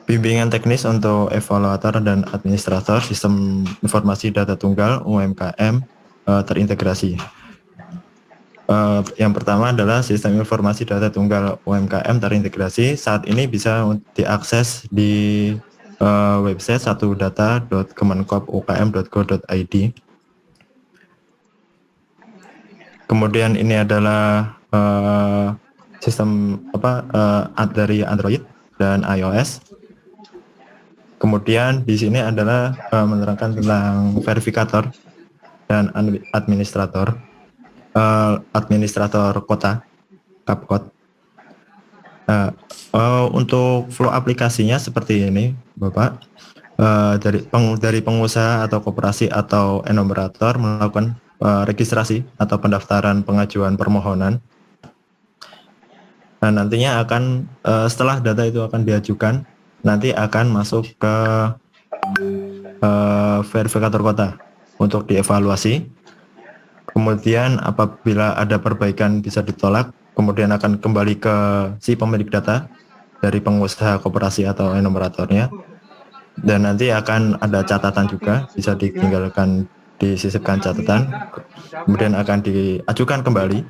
Bimbingan teknis untuk evaluator dan administrator sistem informasi data tunggal UMKM terintegrasi. Yang pertama adalah sistem informasi data tunggal UMKM terintegrasi. Saat ini bisa diakses di website satudata.kemenkopukm.go.id. Kemudian ini adalah sistem dari Android dan iOS. Kemudian di sini adalah menerangkan tentang verifikator dan administrator kota Kapkot. Untuk flow aplikasinya seperti ini, Bapak. Dari pengusaha atau koperasi atau enumerator melakukan registrasi atau pendaftaran pengajuan permohonan. Nah, nantinya akan setelah data itu akan diajukan, nanti akan masuk ke verifikator kota untuk dievaluasi. Kemudian apabila ada perbaikan bisa ditolak, kemudian akan kembali ke si pemilik data dari pengusaha koperasi atau enumeratornya. Dan nanti akan ada catatan juga, bisa ditinggalkan, disisipkan catatan, kemudian akan diajukan kembali,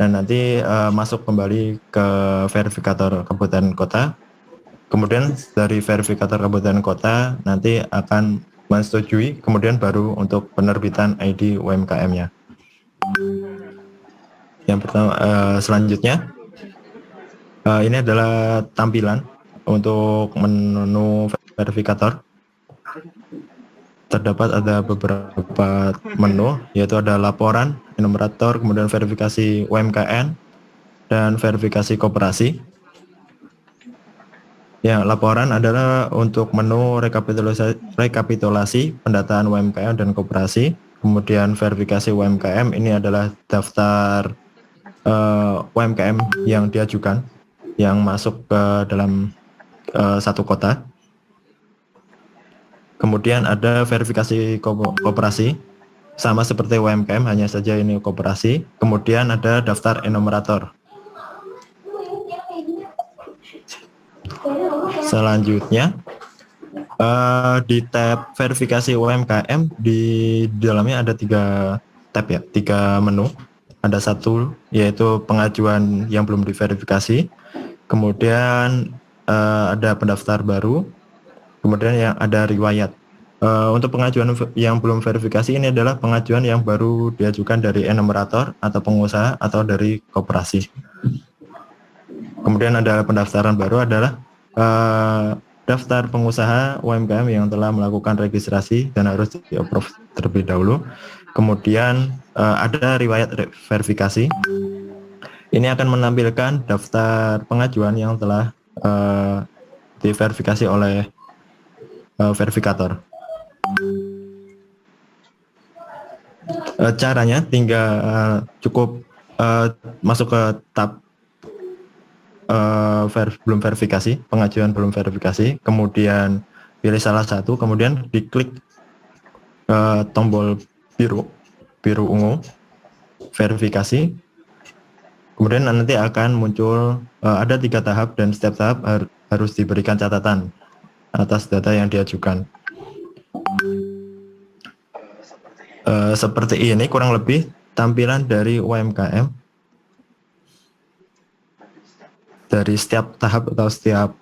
dan nanti masuk kembali ke verifikator kabupaten kota. Kemudian dari verifikator kabupaten kota nanti akan menyetujui, kemudian baru untuk penerbitan ID UMKM-nya. Yang pertama, selanjutnya ini adalah tampilan untuk menu verifikator. Terdapat ada beberapa menu, yaitu ada laporan, enumerator, kemudian verifikasi UMKM, dan verifikasi koperasi. Ya, laporan adalah untuk menu rekapitulasi pendataan UMKM dan koperasi. Kemudian verifikasi UMKM ini adalah daftar UMKM yang diajukan, yang masuk ke dalam satu kota. Kemudian ada verifikasi koperasi, sama seperti UMKM, hanya saja ini koperasi. Kemudian ada daftar enumerator. Selanjutnya, di tab verifikasi UMKM, di dalamnya ada 3 tab ya, 3 menu. Ada satu, yaitu pengajuan yang belum diverifikasi. Kemudian ada pendaftar baru. Kemudian yang ada riwayat. Untuk pengajuan yang belum verifikasi ini adalah pengajuan yang baru diajukan dari enumerator atau pengusaha atau dari koperasi. Kemudian ada pendaftaran baru adalah daftar pengusaha UMKM yang telah melakukan registrasi dan harus di-approve terlebih dahulu. Kemudian ada riwayat verifikasi. Ini akan menampilkan daftar pengajuan yang telah diverifikasi oleh verifikator. Caranya tinggal cukup masuk ke tab belum verifikasi, pengajuan belum verifikasi, kemudian pilih salah satu, kemudian diklik tombol biru ungu verifikasi. Kemudian nanti akan muncul ada 3 tahap dan setiap tahap harus diberikan catatan atas data yang diajukan. Seperti ini kurang lebih tampilan dari UMKM. Dari setiap tahap atau setiap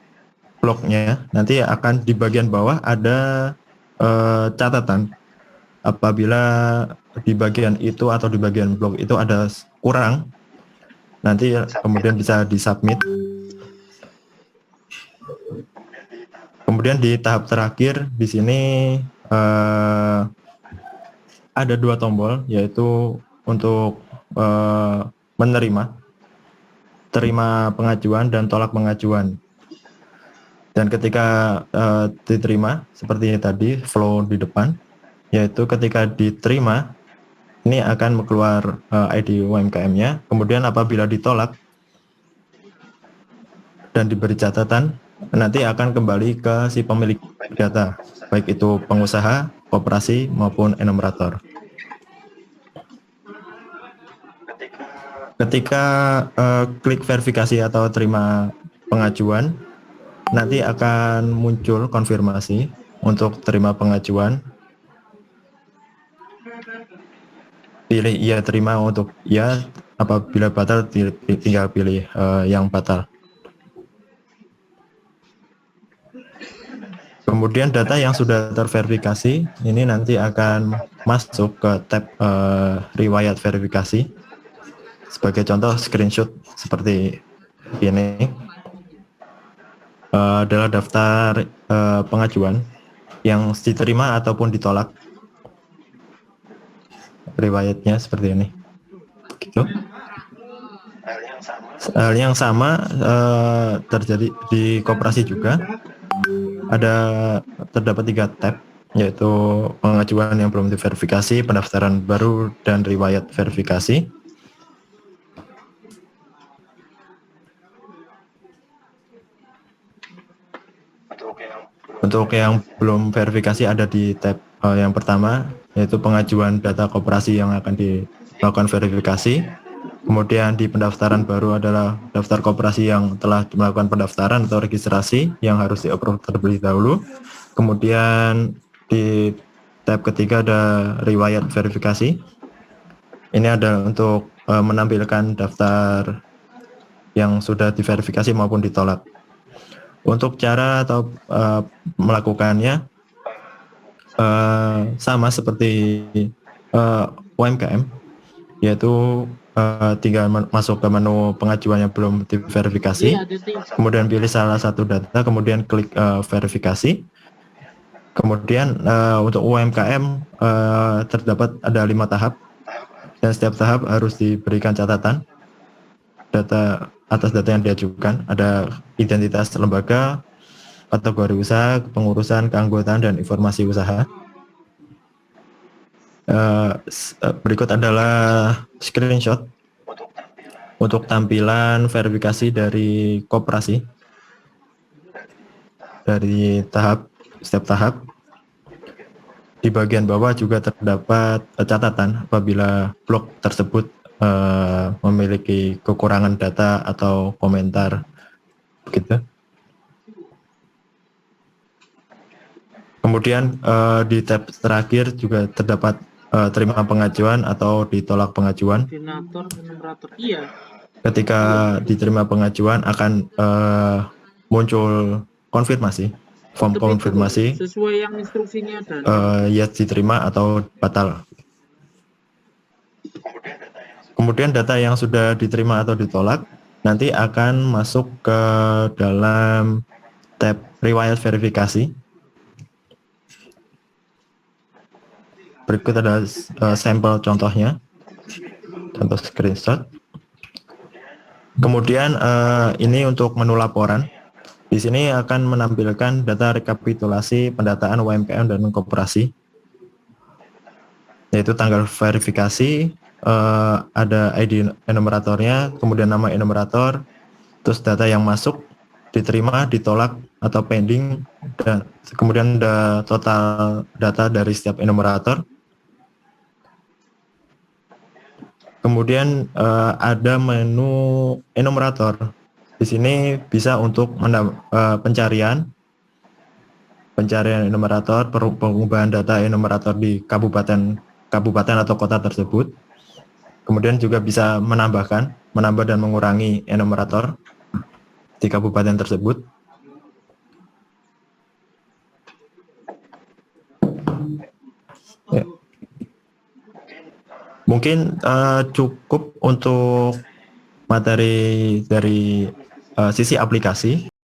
bloknya, nanti akan di bagian bawah ada catatan. Apabila di bagian itu atau di bagian blok itu ada kurang, nanti kemudian bisa disubmit. Kemudian di tahap terakhir di sini ada 2 tombol, yaitu untuk terima pengajuan dan tolak pengajuan. Dan ketika diterima, seperti tadi flow di depan, yaitu ketika diterima, ini akan keluar ID UMKM-nya. Kemudian apabila ditolak dan diberi catatan, nanti akan kembali ke si pemilik data, baik itu pengusaha, koperasi, maupun enumerator. Ketika klik verifikasi atau terima pengajuan, nanti akan muncul konfirmasi untuk terima pengajuan. Pilih iya terima untuk ya, apabila batal tinggal pilih yang batal. Kemudian data yang sudah terverifikasi ini nanti akan masuk ke tab riwayat verifikasi. Sebagai contoh screenshot seperti ini adalah daftar pengajuan yang diterima ataupun ditolak. Riwayatnya seperti ini. Gitu. Hal yang sama terjadi di koperasi juga. Terdapat 3 tab, yaitu pengajuan yang belum diverifikasi, pendaftaran baru, dan riwayat verifikasi. Untuk yang belum verifikasi ada di tab yang pertama, yaitu pengajuan data koperasi yang akan dilakukan verifikasi. Kemudian di pendaftaran baru adalah daftar koperasi yang telah melakukan pendaftaran atau registrasi yang harus di-approve terlebih dahulu. Kemudian di tab ketiga ada riwayat verifikasi. Ini ada untuk menampilkan daftar yang sudah diverifikasi maupun ditolak. Untuk cara atau melakukannya sama seperti UMKM, yaitu tinggal masuk ke menu pengajuan yang belum diverifikasi, kemudian pilih salah satu data, kemudian klik verifikasi. Kemudian untuk UMKM terdapat ada 5 tahap, dan setiap tahap harus diberikan catatan data atas data yang diajukan. Ada identitas lembaga, kategori usaha, pengurusan, keanggotaan, dan informasi usaha. Berikut adalah screenshot untuk tampilan verifikasi dari koperasi dari setiap tahap. Di bagian bawah juga terdapat catatan apabila blok tersebut memiliki kekurangan data atau komentar, begitu. Kemudian di tab terakhir juga terdapat terima pengajuan atau ditolak pengajuan. Ketika diterima pengajuan akan muncul konfirmasi, form konfirmasi sesuai yang instruksinya dan ya diterima atau batal. Kemudian data yang sudah diterima atau ditolak nanti akan masuk ke dalam tab riwayat verifikasi. Berikut ada sampel contohnya, contoh screenshot. Kemudian ini untuk menu laporan. Di sini akan menampilkan data rekapitulasi pendataan UMKM dan koperasi, yaitu tanggal verifikasi, ada ID enumeratornya, kemudian nama enumerator, terus data yang masuk, diterima, ditolak, atau pending, dan kemudian ada total data dari setiap enumerator. Kemudian ada menu enumerator. Di sini bisa untuk pencarian enumerator, pengubahan data enumerator di kabupaten atau kota tersebut. Kemudian juga bisa menambah dan mengurangi enumerator di kabupaten tersebut. Ya. Mungkin cukup untuk materi dari sisi aplikasi.